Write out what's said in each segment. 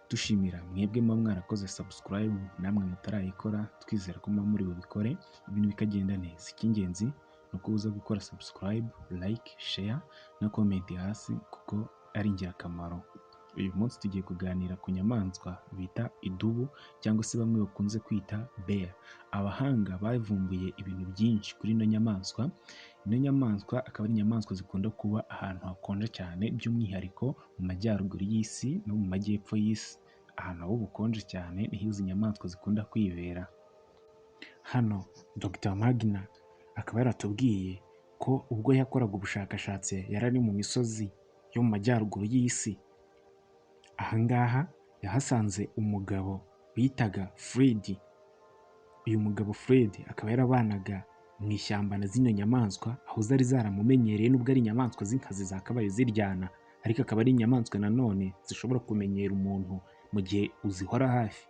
dushimira mwebwe muba mwarakoze subscribe namwe mutarayikora, twizera ko muba muri bubikore ibintu bikagenda neza. Icy'ingenzi ni uko uza gukora subscribe, like, share na comment hasi kuko ari ingirakamaro. Uyu munsi tugiye kuganira ku nyamaswa bita idubu cyangwa se bamwe bakunze kwita bear. Abahanga bavumbuye ibintu byinshi kuri ino nyamaswa. Ino nyamaswa akaba ari inyamaswa zikunda kuba ahantu hakonje cyane, by'umwihariko mu majyaruguru y'isi no mu majyepfo y'isi. Ahantu haba ubukonje cyane niho izi nyamaswa zikunda kwibera. Hano Dr Magna akaba yaratubwiye ko ubwo yakoraga ubushakashatsi yari ari mu misozi yo mu majyaruguru y'isi. Ahangaha yahasanze umugabo bitaga Fred. Uyu mugabo Fred akaba yarabanaga mu ishyamba na zino nyamaswa, aho zari zaramumenyereye nubwo ari inyamaswa z'inkazi zakabaye ziryana, ariko akaba ari inyamaswa nanone zishobora kumenyera umuntu mu gihe uzihora hafi.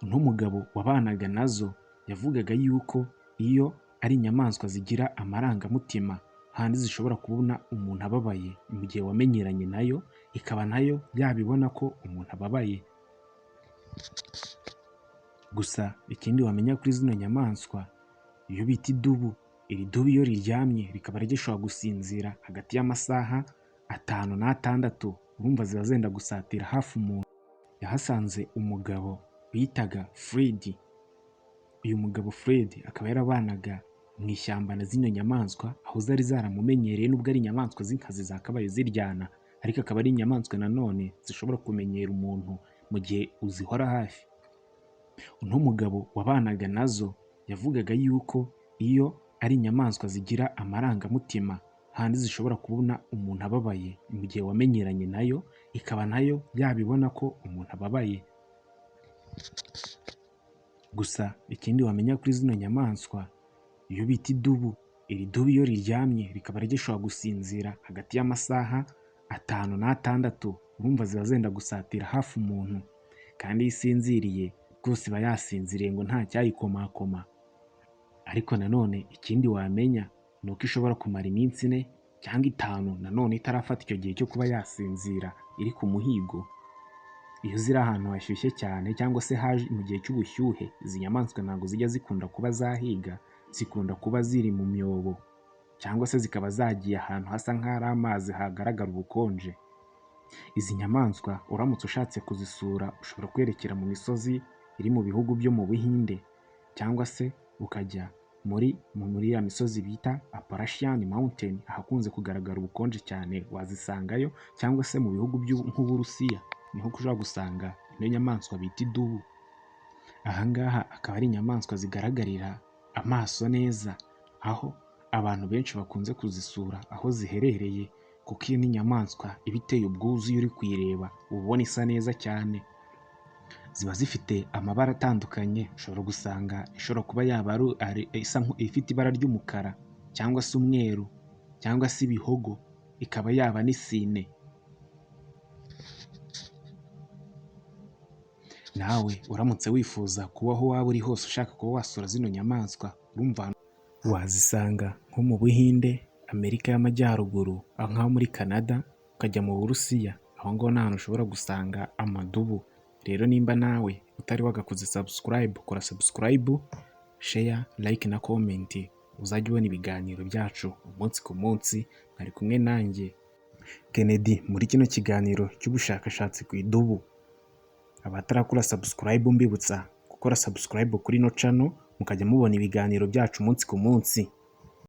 Uno mugabo wabanaga nazo yavugaga yuko iyo ari inyamaswa zigira amarangamutima, handi zishobora kubona umuntu ababaye mu gihe wamenyeranye nayo, ikaba nayo yabibona ko umuntu ababaye. Gusa ikindi wamenya kuri zino nyamaswa, iyo bita idubu, iri dubu iyo riryamye rikaba rigishobora gusinzira hagati y'amasaha 5 n'6, urumva ziba zenda gusatira hafi umuntu. Yahasanze umugabo bitaga Fred. Uyu mugabo Fred akaba yarabanaga mu ishyamba na zino nyamaswa, aho zari zaramumenyereye nubwo ari inyamaswa z'inkazi zakabaye ziryana, ariko akaba ari inyamaswa nanone zishobora kumenyera umuntu mu gihe uzihora hafi. Uno mugabo wabanaga nazo yavugaga yuko iyo ari inyamaswa zigira amarangamutima, handi zishobora kubona umuntu ababaye mu gihe wamenyeranye nayo, ikaba nayo yabibona ko umuntu ababaye. Gusa ikindi wamenya kuri zino nyamaswa, iyo bita idubu, iri dubu iyo riryamye rikaba rigishobora gusinzira hagati y'amasaha 5 n'6, urumva ziba zenda gusatira hafi umuntu, kandi iyo isinziriye rwose iba yasinziriye ngo nta cyayikomakoma. Ariko nanone ikindi wamenya ni uko ishobora kumara iminsi 4 cyangwa 5 nanone itarafata icyo gihe cyo kuba yasinzira, iri ku muhigo. Iyo ziri ahantu hashyushye cyane cyangwa se haje mu gihe cy'ubushyuhe, izi nyamaswa ntabwo zijya zikunda kuba zahiga, zikunda kuba ziri mu myobo cyangwa se zikaba zagiye ahantu hasa nk'ahari amazi hagaragara ubukonje. Izi nyamaswa uramutse ushatse kuzisura, ushobora kwerekera mu misozi iri mu bihugu byo mu Buhinde, cyangwa se ukajya muri ya misozi bita Appalachian Mountain, ahakunze kugaragara ubukonje cyane, wazisangayo, cyangwa se mu bihugu nk'Uburusiya niho ushobora gusanga ino nyamaswa bita idubu. Ahangaha akaba ari inyamaswa zigaragarira amaso neza, aho abantu benshi bakunze kuzisura aho ziherereye, kuko iyo ni inyamaswa iba iteye ubwuzu. Iyo uri kuyireba uba ubona isa neza cyane. Ziba zifite amabara atandukanye, ushobora gusanga ishobora kuba yaba ifite ibara ry'umukara cyangwa se umweru cyangwa se ibihogo, ikaba yaba n'isine. Nawe uramutse wifuza kuba aho waba uri hose ushaka kuba wasura zino nyamaswa, urumva wazisanga nko mu Buhinde, Amerika y'Amajyaruguru, aho ngaho muri Canada, ukajya mu Burusiya, aho ngaho ni ahantu ushobora gusanga amadubu. Rero nimba nawe utari wagakoze subscribe, kora subscribe, share, like na comment, uzajya ubona ibiganiro byacu umunsi ku munsi. Mwari kumwe nanjye Kennedy muri kino kiganiro cy'ubushakashatsi ku idubu. Abatarakora subscribe mbibutsa gukora subscribe kuri no channel, mukajya mubona ibiganiro byacu umunsi ku munsi.